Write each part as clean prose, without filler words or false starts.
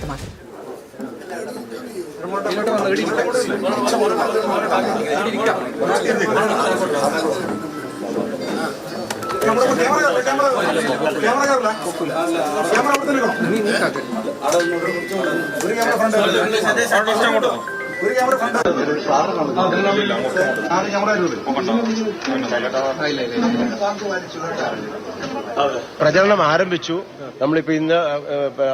വ്യക്തമാക്കി. പ്രചരണം ആരംഭിച്ചു. നമ്മളിപ്പോ ഇന്ന്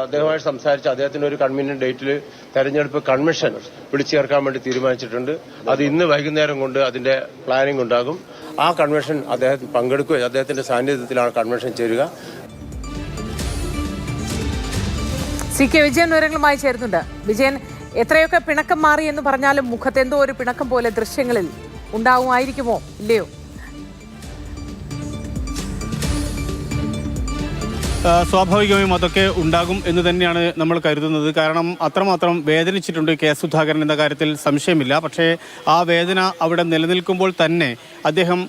അദ്ദേഹവുമായി സംസാരിച്ച് അദ്ദേഹത്തിന്റെ ഒരു കൺവീനിയന്റ് ഡേറ്റിൽ തെരഞ്ഞെടുപ്പ് കൺവെൻഷൻ വിളിച്ചു ചേർക്കാൻ വേണ്ടി തീരുമാനിച്ചിട്ടുണ്ട്. അത് ഇന്ന് വൈകുന്നേരം കൊണ്ട് അതിന്റെ പ്ലാനിംഗ് ഉണ്ടാകും. ആ കൺവെൻഷൻ അദ്ദേഹം പങ്കെടുക്കുകയും അദ്ദേഹത്തിന്റെ സാന്നിധ്യത്തിലാണ് കൺവെൻഷൻ ചേരുക. CK വിജയൻ വിവരങ്ങളുമായി ചേരുന്നുണ്ട്. വിജയൻ, എത്രയൊക്കെ പിണക്കം മാറി എന്ന് പറഞ്ഞാലും മുഖത്തെന്തോ ഒരു പിണക്കം പോലെ ദൃശ്യങ്ങളിൽ ഉണ്ടാവുമായിരിക്കുമോ ഇല്ലയോ? സ്വാഭാവികമായും അതൊക്കെ ഉണ്ടാകും എന്ന് തന്നെയാണ് നമ്മൾ കരുതുന്നത്. കാരണം അത്രമാത്രം വേദനിച്ചിട്ടുണ്ട് കെ സുധാകരൻ എന്ന കാര്യത്തിൽ സംശയമില്ല. പക്ഷേ ആ വേദന അവിടെ നിലനിൽക്കുമ്പോൾ തന്നെ അദ്ദേഹം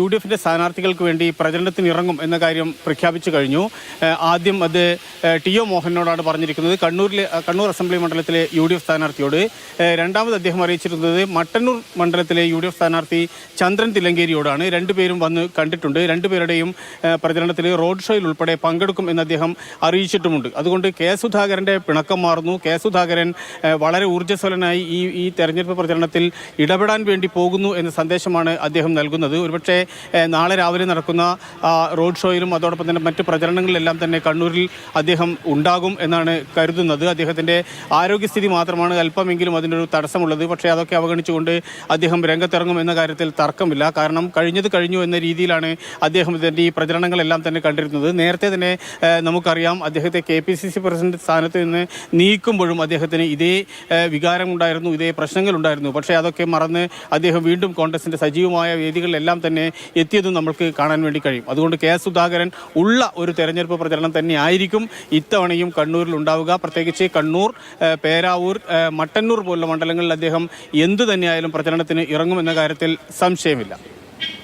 UDF-ന്റെ സ്ഥാനാർത്ഥികൾക്ക് വേണ്ടി പ്രചരണത്തിന് ഇറങ്ങും എന്ന കാര്യം പ്രഖ്യാപിച്ചു കഴിഞ്ഞു. ആദ്യം അത് TO മോഹനോടാണ് പറഞ്ഞിരിക്കുന്നത്, കണ്ണൂർ അസംബ്ലി മണ്ഡലത്തിലെ UDF സ്ഥാനാർത്ഥിയോട്. രണ്ടാമത് അദ്ദേഹം അറിയിച്ചിരുന്നത് മട്ടന്നൂർ മണ്ഡലത്തിലെ UDF സ്ഥാനാർത്ഥി ചന്ദ്രൻ തില്ലങ്കേരിയോടാണ്. രണ്ടുപേരും വന്ന് കണ്ടിട്ടുണ്ട്. രണ്ടുപേരുടെയും പ്രചരണത്തിൽ റോഡ് ഷോയിൽ ഉൾപ്പെടെ പങ്കെടുക്കും എന്ന് അദ്ദേഹം അറിയിച്ചിട്ടുമുണ്ട്. അതുകൊണ്ട് കെ സുധാകരന്റെ പിണക്കം മാറുന്നു. കെ സുധാകരൻ വളരെ ഊർജ്ജസ്വലനായി ഈ തെരഞ്ഞെടുപ്പ് പ്രചരണത്തിൽ ഇടപെടാൻ വേണ്ടി പോകുന്നു എന്ന സന്ദേശമാണ് അദ്ദേഹം നൽകുന്നത്. ഒരുപക്ഷെ നാളെ രാവിലെ നടക്കുന്ന റോഡ് ഷോയിലും അതോടൊപ്പം തന്നെ മറ്റ് പ്രചരണങ്ങളിലെല്ലാം തന്നെ കണ്ണൂരിൽ അദ്ദേഹം ഉണ്ടാകും എന്നാണ് കരുതുന്നത്. അദ്ദേഹത്തിന്റെ ആരോഗ്യസ്ഥിതി മാത്രമാണ് അല്പമെങ്കിലും അതിൻ്റെ ഒരു തടസ്സമുള്ളത്. പക്ഷേ അതൊക്കെ അവഗണിച്ചുകൊണ്ട് അദ്ദേഹം രംഗത്തിറങ്ങും എന്ന കാര്യത്തിൽ തർക്കമില്ല. കാരണം കഴിഞ്ഞത് കഴിഞ്ഞു എന്ന രീതിയിലാണ് അദ്ദേഹം ഇതിൻ്റെ ഈ പ്രചരണങ്ങളെല്ലാം തന്നെ കണ്ടിരുന്നത്. നേരത്തെ തന്നെ നമുക്കറിയാം, അദ്ദേഹത്തെ KPCC പ്രസിഡന്റ് സ്ഥാനത്ത് നിന്ന് നീക്കുമ്പോഴും അദ്ദേഹത്തിന് ഇതേ വികാരമുണ്ടായിരുന്നു, ഇതേ പ്രശ്നങ്ങളുണ്ടായിരുന്നു. പക്ഷേ അതൊക്കെ മറന്ന് അദ്ദേഹം വീണ്ടും കോൺഗ്രസിന്റെ സജീവമായ വേദികളിലെല്ലാം തന്നെ എത്തിയതും നമുക്ക് കാണാൻ വേണ്ടി കഴിയും. അതുകൊണ്ട് കെ സുധാകരൻ ഉള്ള ഒരു തെരഞ്ഞെടുപ്പ് പ്രചരണം തന്നെ ആയിരിക്കും ഇത്തവണയും കണ്ണൂരിൽ ഉണ്ടാവുക. പ്രത്യേകിച്ച് കണ്ണൂർ, പേരാവൂർ, മട്ടന്നൂർ പോലുള്ള മണ്ഡലങ്ങളിൽ അദ്ദേഹം എന്തു തന്നെയായാലും പ്രചരണത്തിന് ഇറങ്ങുമെന്ന കാര്യത്തിൽ സംശയമില്ല.